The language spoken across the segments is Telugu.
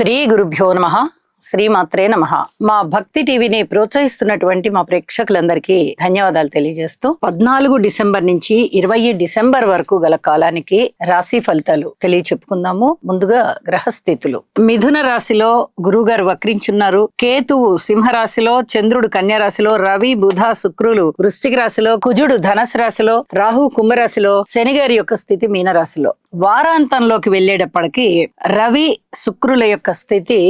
శ్రీ గురుభ్యో నమః. శ్రీమాత్రే నమః. మా భక్తి టీవీని ప్రోత్సహిస్తున్నటువంటి మా ప్రేక్షకులందరికీ ధన్యవాదాలు తెలియజేస్తూ 14 డిసెంబర్ నుంచి 20 డిసెంబర్ వరకు గల కాలానికి రాశి ఫలితాలు తెలియచెప్పుకుందాము. ముందుగా గ్రహస్థితులు. మిథున రాశిలో గురువు గారు వక్రించున్నారు. కేతువు సింహరాశిలో, చంద్రుడు కన్యా రాశిలో, రవి బుధ శుక్రులు వృశ్చిక రాశిలో, కుజుడు ధనస్సు రాశిలో, రాహు కుంభరాశిలో, శని గారి యొక్క స్థితి మీనరాశిలో. వారాంతంలోకి వెళ్ళేటప్పటికి రవి శుక్రుల యొక్క స్థితి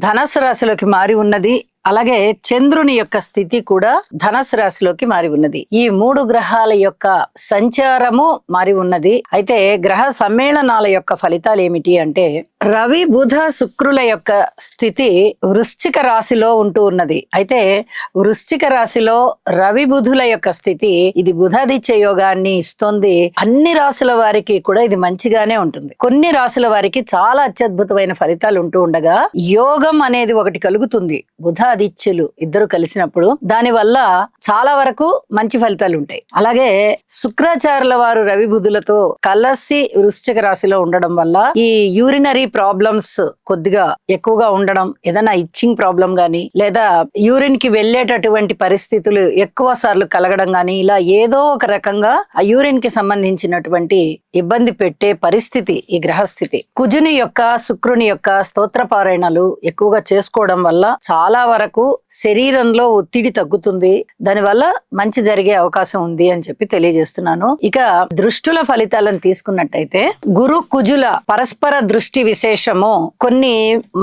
ధనస్సు రాశిలోకి మారి ఉన్నది. అలాగే చంద్రుని యొక్క స్థితి కూడా ధనస్సు రాశిలోకి మారి ఉన్నది. ఈ 3 గ్రహాల యొక్క సంచారము మారి ఉన్నది. అయితే గ్రహ సమ్మేళనాల యొక్క ఫలితాలు ఏమిటి అంటే, రవి బుధ శుక్రుల యొక్క స్థితి వృశ్చిక రాశిలో ఉంటూ ఉన్నది. అయితే వృశ్చిక రాశిలో రవి బుధుల యొక్క స్థితి ఇది బుధాదిత్య యోగాన్ని ఇస్తుంది. అన్ని రాశుల వారికి కూడా ఇది మంచిగానే ఉంటుంది. కొన్ని రాశుల వారికి చాలా అత్యద్భుతమైన ఫలితాలు ఉంటూ ఉండగా యోగం అనేది ఒకటి కలుగుతుంది. బుధాదిత్యులు ఇద్దరు కలిసినప్పుడు దాని వల్ల చాలా వరకు మంచి ఫలితాలు ఉంటాయి. అలాగే శుక్రాచార్యుల వారు రవి బుధులతో కలిసి వృశ్చిక రాశిలో ఉండడం వల్ల ఈ యూరినరీ ప్రాబ్లమ్స్ కొద్దిగా ఎక్కువగా ఉండడం, ఏదైనా ఇచ్చింగ్ ప్రాబ్లం గానీ లేదా యూరిన్ కి వెళ్లేటటువంటి పరిస్థితులు ఎక్కువ సార్లు కలగడం గానీ, ఇలా ఏదో ఒక రకంగా ఆ యూరిన్ కి సంబంధించినటువంటి ఇబ్బంది పెట్టే పరిస్థితి ఈ గ్రహస్థితి. కుజుని యొక్క శుక్రుని యొక్క స్తోత్ర పారాయణలు ఎక్కువగా చేసుకోవడం వల్ల చాలా వరకు శరీరంలో ఒత్తిడి తగ్గుతుంది. దానివల్ల మంచి జరిగే అవకాశం ఉంది అని చెప్పి తెలియజేస్తున్నాను. ఇక దృష్టుల ఫలితాలను తీసుకున్నట్టయితే, గురు కుజుల పరస్పర దృష్టి విశేషము కొన్ని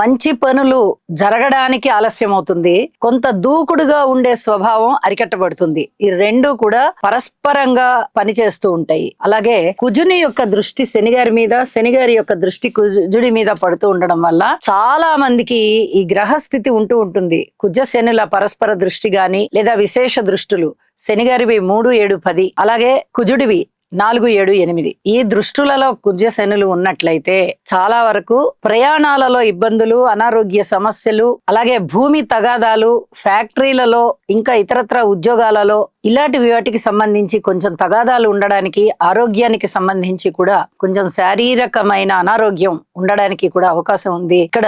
మంచి పనులు జరగడానికి ఆలస్యం అవుతుంది. కొంత దూకుడుగా ఉండే స్వభావం అరికట్టబడుతుంది. ఈ రెండు కూడా పరస్పరంగా పనిచేస్తూ ఉంటాయి. అలాగే కుజుని యొక్క దృష్టి శనిగారి మీద, శనిగారి యొక్క దృష్టి కుజుడి మీద పడుతూ ఉండడం వల్ల చాలా మందికి ఈ గ్రహస్థితి ఉంటూ ఉంటుంది. కుజ శనుల పరస్పర దృష్టి గాని లేదా విశేష దృష్టులు శనిగారివి 3, 7, 10 అలాగే కుజుడివి 4, 7, 8 ఈ దృష్టులలో కుజ శనులు ఉన్నట్లయితే చాలా వరకు ప్రయాణాలలో ఇబ్బందులు, అనారోగ్య సమస్యలు, అలాగే భూమి తగాదాలు, ఫ్యాక్టరీలలో ఇంకా ఇతరత్ర ఉద్యోగాలలో ఇలాంటి వాటికి సంబంధించి కొంచెం తగాదాలు ఉండడానికి, ఆరోగ్యానికి సంబంధించి కూడా కొంచెం శారీరకమైన అనారోగ్యం ఉండడానికి కూడా అవకాశం ఉంది. ఇక్కడ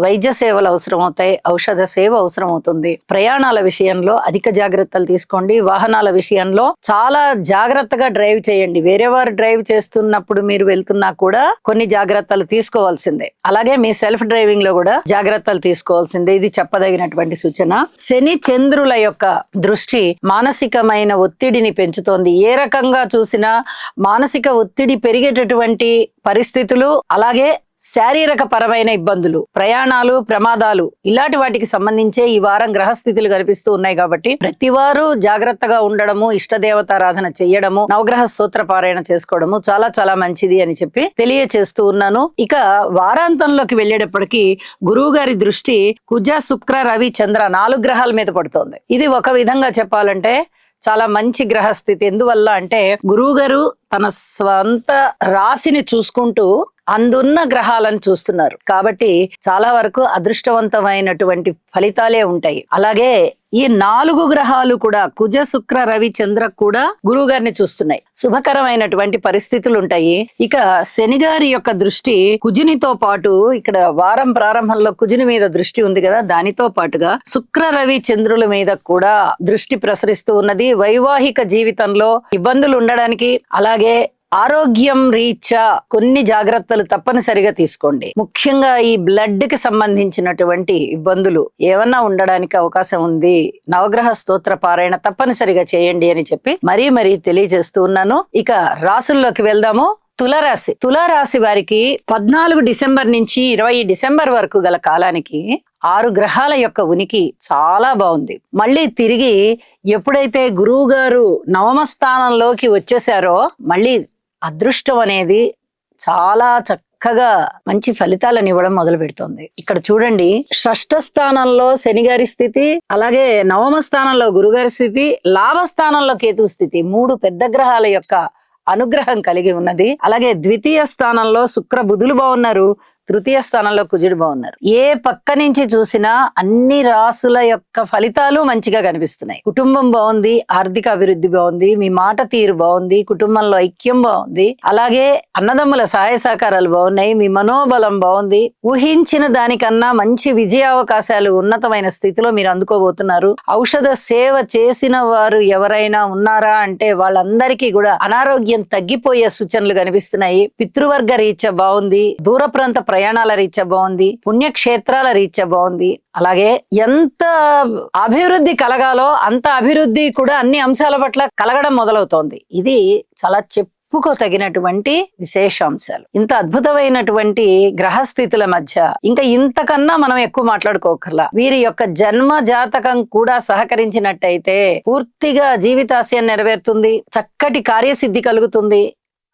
వైద్య సేవలు అవసరం అవుతాయి, ఔషధ సేవ అవసరం అవుతుంది. ప్రయాణాల విషయంలో అధిక జాగ్రత్తలు తీసుకోండి. వాహనాల విషయంలో చాలా జాగ్రత్తగా డ్రైవ్ చేయండి. వేరే వారు డ్రైవ్ చేస్తున్నప్పుడు మీరు వెళ్తున్నా కూడా కొన్ని జాగ్రత్తలు తీసుకోవాల్సిందే. అలాగే మీ సెల్ఫ్ డ్రైవింగ్ లో కూడా జాగ్రత్తలు తీసుకోవాల్సిందే. ఇది చెప్పదగినటువంటి సూచన. శని చంద్రుల యొక్క దృష్టి మానసికమైన ఒత్తిడిని పెంచుతోంది. ఏ రకంగా చూసినా మానసిక ఒత్తిడి పెరిగేటటువంటి పరిస్థితులు, అలాగే శారీరక పరమైన ఇబ్బందులు, ప్రయాణాలు, ప్రమాదాలు ఇలాంటి వాటికి సంబంధించే ఈ వారం గ్రహస్థితులు కనిపిస్తూ ఉన్నాయి. కాబట్టి ప్రతి వారు జాగ్రత్తగా ఉండడము, ఇష్టదేవతారాధన చెయ్యడము, నవగ్రహ స్తోత్ర పారాయణ చేసుకోవడము చాలా చాలా మంచిది అని చెప్పి తెలియచేస్తూ ఉన్నాను. ఇక వారాంతంలోకి వెళ్ళేటప్పటికి గురువు గారి దృష్టి కుజ శుక్ర రవి చంద్ర 4 గ్రహాల మీద పడుతోంది. ఇది ఒక విధంగా చెప్పాలంటే చాలా మంచి గ్రహస్థితి. ఎందువల్ల అంటే గురువు గారు తన స్వంత రాశిని చూసుకుంటూ అందున్న గ్రహాలను చూస్తున్నారు. కాబట్టి చాలా వరకు అదృష్టవంతమైనటువంటి ఫలితాలే ఉంటాయి. అలాగే ఈ 4 గ్రహాలు కూడా కుజ శుక్ర రవి చంద్ర కూడా గురువు గారిని చూస్తున్నాయి. శుభకరమైనటువంటి పరిస్థితులు ఉంటాయి. ఇక శని గారి యొక్క దృష్టి కుజునితో పాటు ఇక్కడ వారం ప్రారంభంలో కుజుని మీద దృష్టి ఉంది కదా, దానితో పాటుగా శుక్ర రవి చంద్రుల మీద కూడా దృష్టి ప్రసరిస్తూ ఉన్నది. వైవాహిక జీవితంలో ఇబ్బందులు ఉండడానికి, అలాగే ఆరోగ్యం రీత్యా కొన్ని జాగ్రత్తలు తప్పనిసరిగా తీసుకోండి. ముఖ్యంగా ఈ బ్లడ్ కి సంబంధించినటువంటి ఇబ్బందులు ఏమన్నా ఉండడానికి అవకాశం ఉంది. నవగ్రహ స్తోత్ర పారాయణ తప్పనిసరిగా చేయండి అని చెప్పి మరీ తెలియజేస్తూ ఉన్నాను. ఇక రాసుల్లోకి వెళ్దాము. తులారాశి. తులారాశి వారికి 14 డిసెంబర్ నుంచి 20 డిసెంబర్ వరకు గల కాలానికి 6 గ్రహాల యొక్క ఉనికి చాలా బాగుంది. మళ్ళీ తిరిగి ఎప్పుడైతే గురువు గారు నవమ స్థానంలోకి వచ్చేసారో మళ్ళీ అదృష్టం అనేది చాలా చక్కగా మంచి ఫలితాలను ఇవ్వడం మొదలు పెడుతుంది. ఇక్కడ చూడండి, షష్ఠ స్థానంలో శని గారి స్థితి, అలాగే నవమ స్థానంలో గురుగారి స్థితి, లాభస్థానంలో కేతు స్థితి, 3 పెద్ద గ్రహాల యొక్క అనుగ్రహం కలిగి ఉన్నది. అలాగే ద్వితీయ స్థానంలో శుక్ర బుధులు బాగున్నారు, తృతీయ స్థానంలో కుజుడు బాగున్నారు. ఏ పక్క నుంచి చూసినా అన్ని రాసుల యొక్క ఫలితాలు మంచిగా కనిపిస్తున్నాయి. కుటుంబం బాగుంది, ఆర్థిక అభివృద్ధి బాగుంది, మీ మాట తీరు బాగుంది, కుటుంబంలో ఐక్యం బాగుంది, అలాగే అన్నదమ్ముల సహాయ సహకారాలు బాగున్నాయి, మీ మనోబలం బాగుంది. ఊహించిన దానికన్నా మంచి విజయ అవకాశాలు ఉన్నతమైన స్థితిలో మీరు అందుకోబోతున్నారు. ఔషధ సేవ చేసిన వారు ఎవరైనా ఉన్నారా అంటే వాళ్ళందరికీ కూడా అనారోగ్యం తగ్గిపోయే సూచనలు కనిపిస్తున్నాయి. పితృవర్గ రీత్యా బాగుంది, దూర ప్రాంత ప్రయాణాల రీత్యా బాగుంది, పుణ్యక్షేత్రాల రీత్యా బాగుంది. అలాగే ఎంత అభివృద్ధి కలగాలో అంత అభివృద్ధి కూడా అన్ని అంశాల పట్ల కలగడం మొదలవుతోంది. ఇది చాలా చెప్పుకోతగినటువంటి విశేషాంశాలు. ఇంత అద్భుతమైనటువంటి గ్రహస్థితుల మధ్య ఇంకా ఇంతకన్నా మనం ఎక్కువ మాట్లాడుకోకర్లా. వీరి యొక్క జన్మ జాతకం కూడా సహకరించినట్టయితే పూర్తిగా జీవితాశయం నెరవేరుతుంది, చక్కటి కార్యసిద్ధి కలుగుతుంది,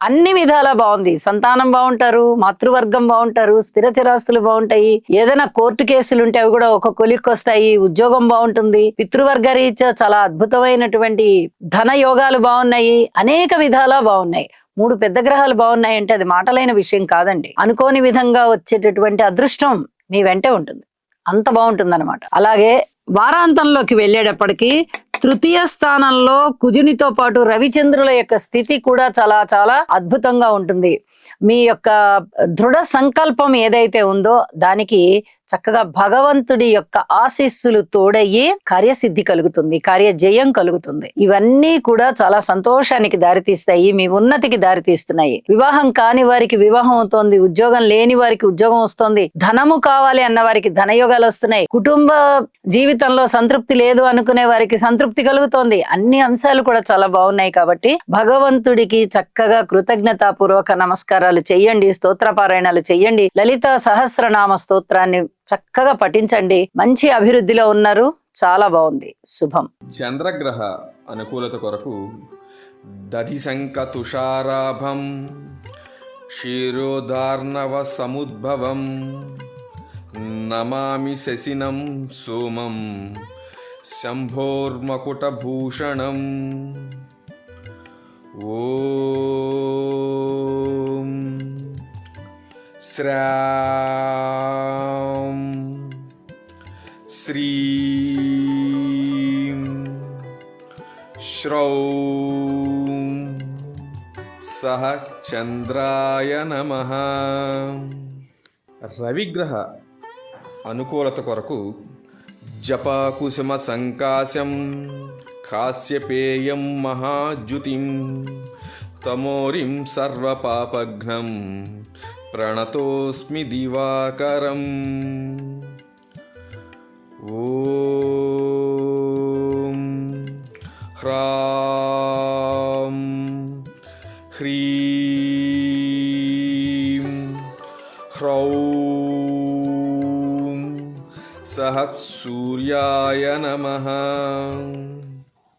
అన్ని విధాలా బాగుంది. సంతానం బాగుంటారు, మాతృవర్గం బాగుంటారు, స్థిర చిరాస్తులు బాగుంటాయి, ఏదైనా కోర్టు కేసులు ఉంటే అవి కూడా ఒక కొలిక్కి వస్తాయి, ఉద్యోగం బాగుంటుంది, పితృవర్గ రీత్యా చాలా అద్భుతమైనటువంటి ధన యోగాలు బాగున్నాయి, అనేక విధాలా బాగున్నాయి. 3 పెద్ద గ్రహాలు బాగున్నాయి అంటే అది మాటలైన విషయం కాదండి. అనుకోని విధంగా వచ్చేటటువంటి అదృష్టం మీ వెంటే ఉంటుంది, అంత బాగుంటుంది. అలాగే వారాంతంలోకి వెళ్ళేటప్పటికి తృతీయ స్థానంలో కుజునితో పాటు రవిచంద్రుల యొక్క స్థితి కూడా చాలా చాలా అద్భుతంగా ఉంటుంది. మీ యొక్క దృఢ సంకల్పం ఏదైతే ఉందో దానికి చక్కగా భగవంతుడి యొక్క ఆశీస్సులు తోడయ్యి కార్యసిద్ధి కలుగుతుంది, కార్యజయం కలుగుతుంది. ఇవన్నీ కూడా చాలా సంతోషానికి దారితీస్తాయి, మీ ఉన్నతికి దారితీస్తున్నాయి. వివాహం కాని వారికి వివాహం అవుతోంది, ఉద్యోగం లేని వారికి ఉద్యోగం వస్తుంది, ధనము కావాలి అన్న వారికి ధనయోగాలు వస్తున్నాయి, కుటుంబ జీవితంలో సంతృప్తి లేదు అనుకునే వారికి సంతృప్తి కలుగుతోంది. అన్ని అంశాలు కూడా చాలా బాగున్నాయి. కాబట్టి భగవంతుడికి చక్కగా కృతజ్ఞతాపూర్వక నమస్కారాలు చెయ్యండి, స్తోత్రపారాయణాలు చెయ్యండి, లలిత సహస్రనామ స్తోత్రాన్ని చక్కగా పఠించండి. మంచి అభివృద్ధిలో ఉన్నారు, చాలా బాగుంది. శుభం. చంద్రగ్రహ అనుకూలత కొరకు దధిశంక తుషారాభం క్షీరోదార్ణవ సముద్భవం నమామి శశినం సోమం శంభోర్మకుటభూషణం. ఓం శ్రాం శ్రీం శ్రౌం సహ చంద్రాయ నమః. రవిగ్రహ అనుకూలత కొరకు జపాకుసుమ సంకాశం కాశ్యపేయం మహాద్యుతిం తమోరిం సర్వపాపఘ్నం ప్రణతోస్మి దివాకరం. ఓం హ్రాం హ్రీం హ్రౌం సహ సూర్యాయ నమః.